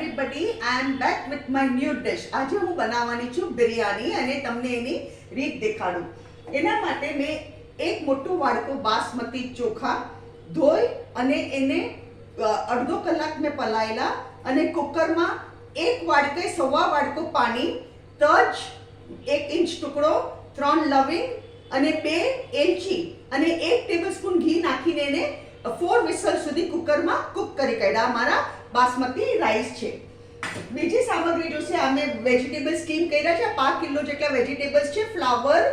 everybody, I am back with my new dish. આજે હું બનાવવાની છું બિરયાની અને તમને એની રીત દેખાડું. એના માટે મેં એક મોટું વાડકો બાસમતી ચોખા ધોઈ અને એને અડધો કલાક મેં પલાયેલા અને કુકરમાં એક વાડકે સવા વાડકો પાણી, તજ, 1 ઇંચ ટુકડો, 3 લવિંગ અને 2 એલચી અને 1 ટેબલસ્પૂન ઘી નાખીને એને 4 વિસલ સુધી કુકરમાં કુક કરી કાઢ્યા. મારા બાસમતી રાઈસ છે. બીજી સામગ્રી જોશે. અમે વેજીટેબલ સ્ટીમ કર્યા છે. 5 કિલો જેટલા વેજીટેબલ્સ છે. ફ્લાવર,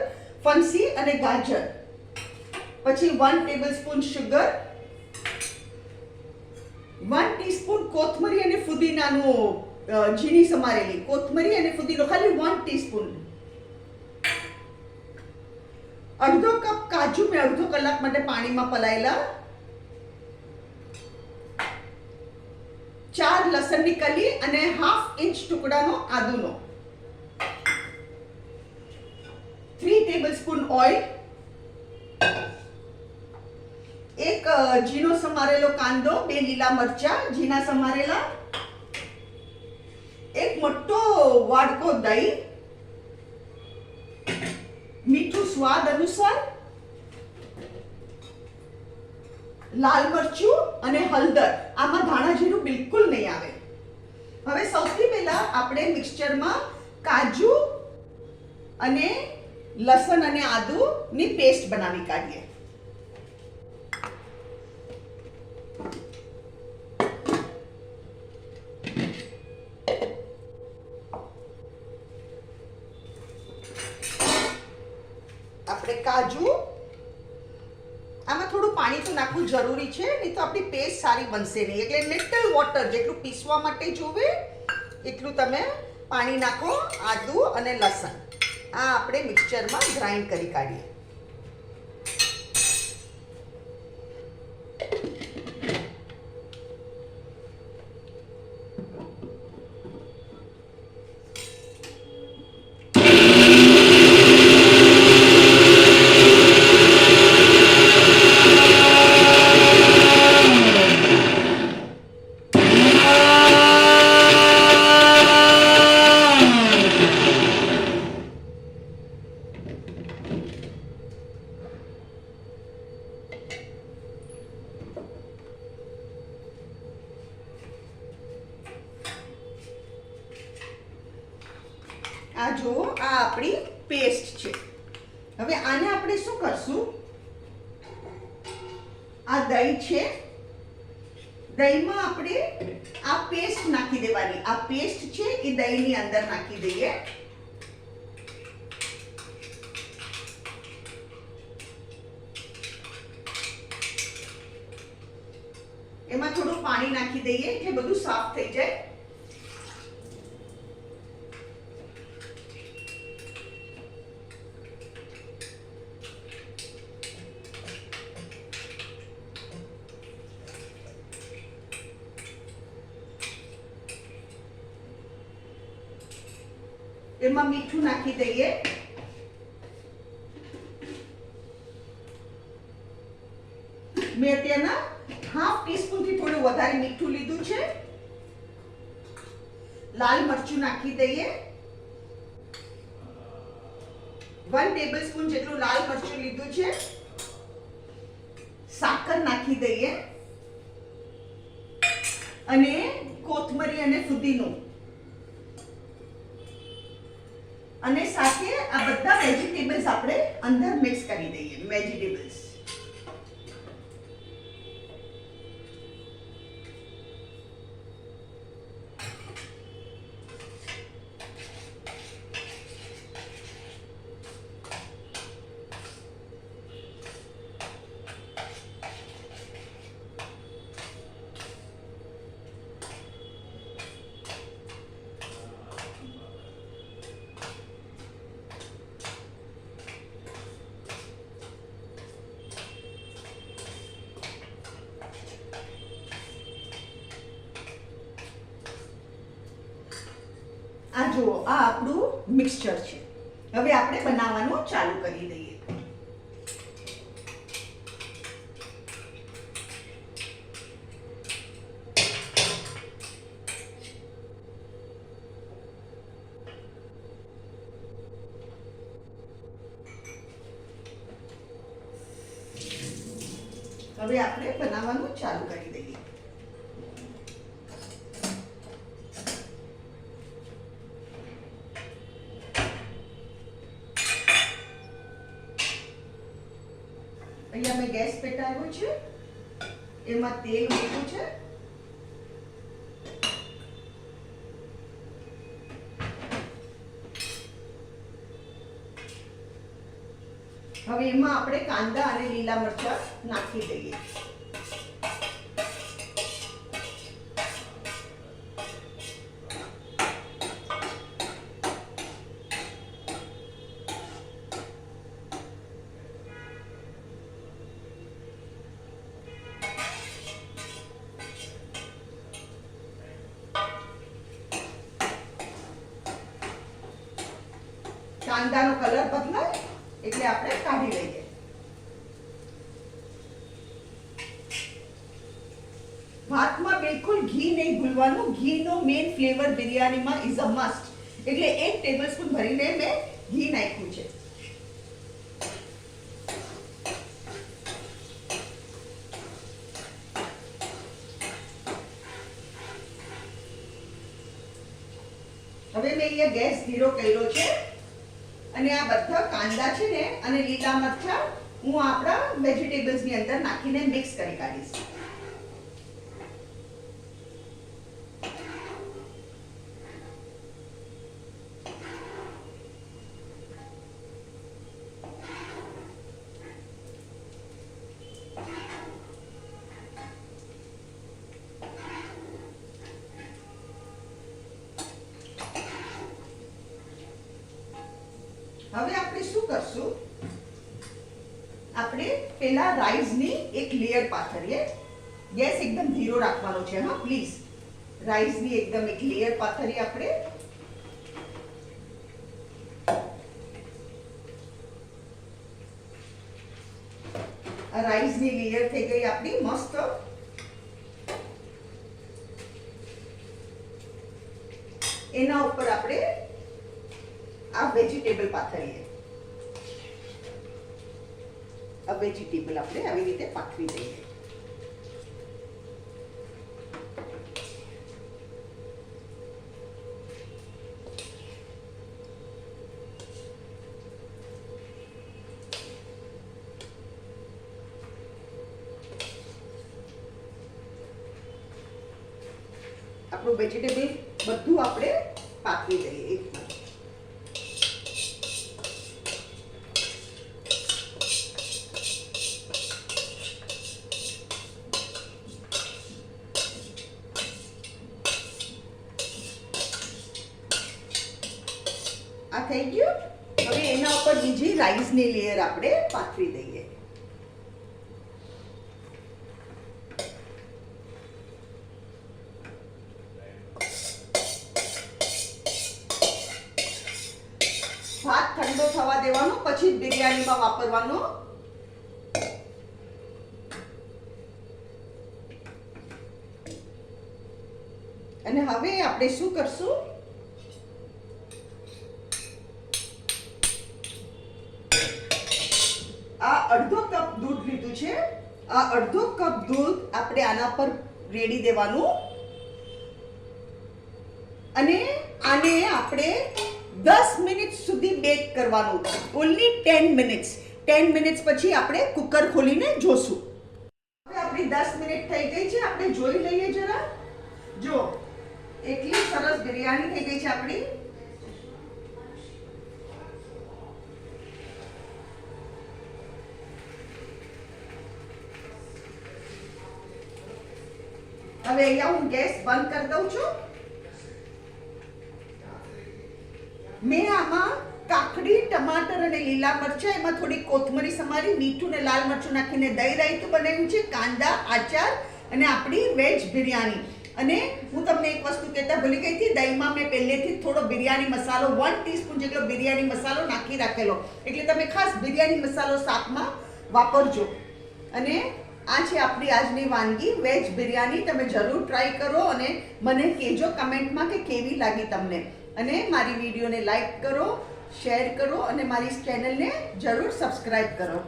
ફણસી અને ગાજર. પછી 1 ટેબલસ્પૂન સુગર, 1 ટીસ્પૂન કોથમરી અને ફુદીનાનું ઝીણી સમારેલી કોથમરી અને ફુદીનો ખાલી 1 ટીસ્પૂન. અડધો કપ કાજુ મેં અડધો કલાક માટે પાણીમાં પલાયેલા. 4 લસણની કલી અને 1/2 ઇંચ ટુકડાનો આદુનો. 3 tablespoon oil. 1 ઝીણો સમારેલો કાંદો, 2 લીલા મરચા ઝીણા સમારેલા, 1 મોટો વાડકો દહીં, મીઠું સ્વાદ અનુસાર, લાલ મરચું અને હળદર. આમાં ધાણા જીરું બિલકુલ નહીં આવે. હવે સૌથી પહેલા આપણે મિક્સચરમાં કાજુ અને લસણ અને આદુની પેસ્ટ બનાવી કાઢીએ. આપણે કાજુ, આમાં થોડું પાણી તો નાખવું જરૂરી છે, નહીં તો આપણી પેસ્ટ સારી બનશે નહીં. એટલે લિટલ વોટર, જેટલું પીસવા માટે જોવે એટલું તમે પાણી નાખો. આદુ અને લસણ આ આપણે મિક્સચરમાં ગ્રાઇન્ડ કરી કાઢીએ. આ જો આ આપણી પેસ્ટ છે. હવે આને આપણે શું કરશું? આ દહીં છે. દહીંમાં આપણે આ પેસ્ટ નાખી દેવાની. આ પેસ્ટ છે એ દહીંની અંદર નાખી દઈએ. એમાં થોડું પાણી નાખી દઈએ એટલે બધું સાફ થઈ જાય. એમાં મીઠું નાખી દઈએ. મેં અત્યારના 1/2 ટીસ્પૂન થી થોડું વધારે મીઠું લીધું છે. લાલ મરચું નાખી દઈએ. 1 ટેબલસ્પૂન જેટલું લાલ મરચું લીધું છે. સાકર નાખી દઈએ અને કોથમરી અને ફુદીનો અને સાથે આ બધા વેજીટેબલ્સ આપણે અંદર મિક્સ કરી દઈએ. વેજીટેબલ્સ આ જુઓ, આ આપણું મિક્સચર છે. હવે આપણે બનાવવાનું ચાલુ કરી દઈએ. હવે આપણે બનાવવાનું ચાલુ કરી દઈએ. અહીંયા મેં ગેસ પેટાવ્યો છે, એમાં તેલ મૂક્યું છે. હવે એમાં આપણે કાંદા અને લીલા મરચાં નાખી દઈએ. કાંદાનો કલર બદલાય એટલે આપણે કાઢી લઈએ. ભાતમાં બિલકુલ ઘી નહીં ભૂલવાનું. ઘીનો મેઇન ફ્લેવર બિરયાનીમાં ઇઝ અ મસ્ટ. એટલે 1 ટેબલસ્પૂન ભરીને મેં ઘી નાખ્યું છે. હવે મેં અહીંયા ગેસ ધીરો કર્યો છે અને આ બધા કાંદા છે ને અને લીલા મરચાં હું આપણા વેજીટેબલ્સ ની અંદર નાખીને મિક્સ કરી કાઢીશ. હવે આપણે શું કરશું, આપણે પેલા રાઈસની એક લેયર પાથરીએ. ગેસ એકદમ ધીરો રાખવાનો છે હા પ્લીઝ. રાઈસની એકદમ એક લેયર પાથરીએ આપણે. આ રાઈસની લેયર થઈ ગઈ આપણી મસ્ત. એના ઉપર આપણે આ વેજીટેબલ પાથરીએ. આ વેજીટેબલ આપણે આવી રીતે પાથરી દઈએ. આપણું વેજીટેબલ બધું આપણે પાથરી દઈએ એકમાં. આ થઈ ગયું. હવે એના ઉપર બીજી રાઈસની લેયર આપણે પાથરી દઈએ. ભાત ઠંડો થવા દેવાનો, પછી બિરયાનીમાં વાપરવાનો. અને હવે આપણે શું કરશું, આ અડધો કપ દૂધ લીધું છે. આ અડધો કપ દૂધ આપણે આના પર રેડી દેવાનું અને આને આપણે 10 મિનિટ સુધી બેક કરવાનું. Only 10 minutes. 10 મિનિટ્સ પછી આપણે કુકર ખોલીને જોશું. હવે આપણી 10 મિનિટ થઈ ગઈ છે. આપણે જોઈ લઈએ જરા. જો એટલી સરસ બિરયાની થઈ ગઈ છે આપણી. હવે અહીંયા હું ગેસ બંધ કરી દઉં છું. મેં આમાં કાકડી, ટમાટર અને લીલા મરચાં, એમાં થોડી કોથમરી સમારી, મીઠું ને લાલ મરચું નાખીને દહીં રાયતું બનાવ્યું છે, કાંદા, આચાર અને આપણી વેજ બિરયાની. અને હું તમને એક વસ્તુ કહેતા ભૂલી ગઈ હતી, દહીંમાં મેં પહેલેથી થોડો બિરયાની મસાલો 1 ટીસ્પૂન જેટલો બિરયાની મસાલો નાખી રાખેલો. એટલે તમે ખાસ બિરયાની મસાલો શાકમાં વાપરજો. અને આ છે આપણી આજની વાનગી વેજ બિરયાની. તમે જરૂર ટ્રાય કરો અને મને કહેજો કમેન્ટમાં કે કેવી લાગી તમને. અને મારી વિડીયોને લાઈક કરો, શેર કરો અને મારી ચેનલને જરૂર સબસ્ક્રાઇબ કરો.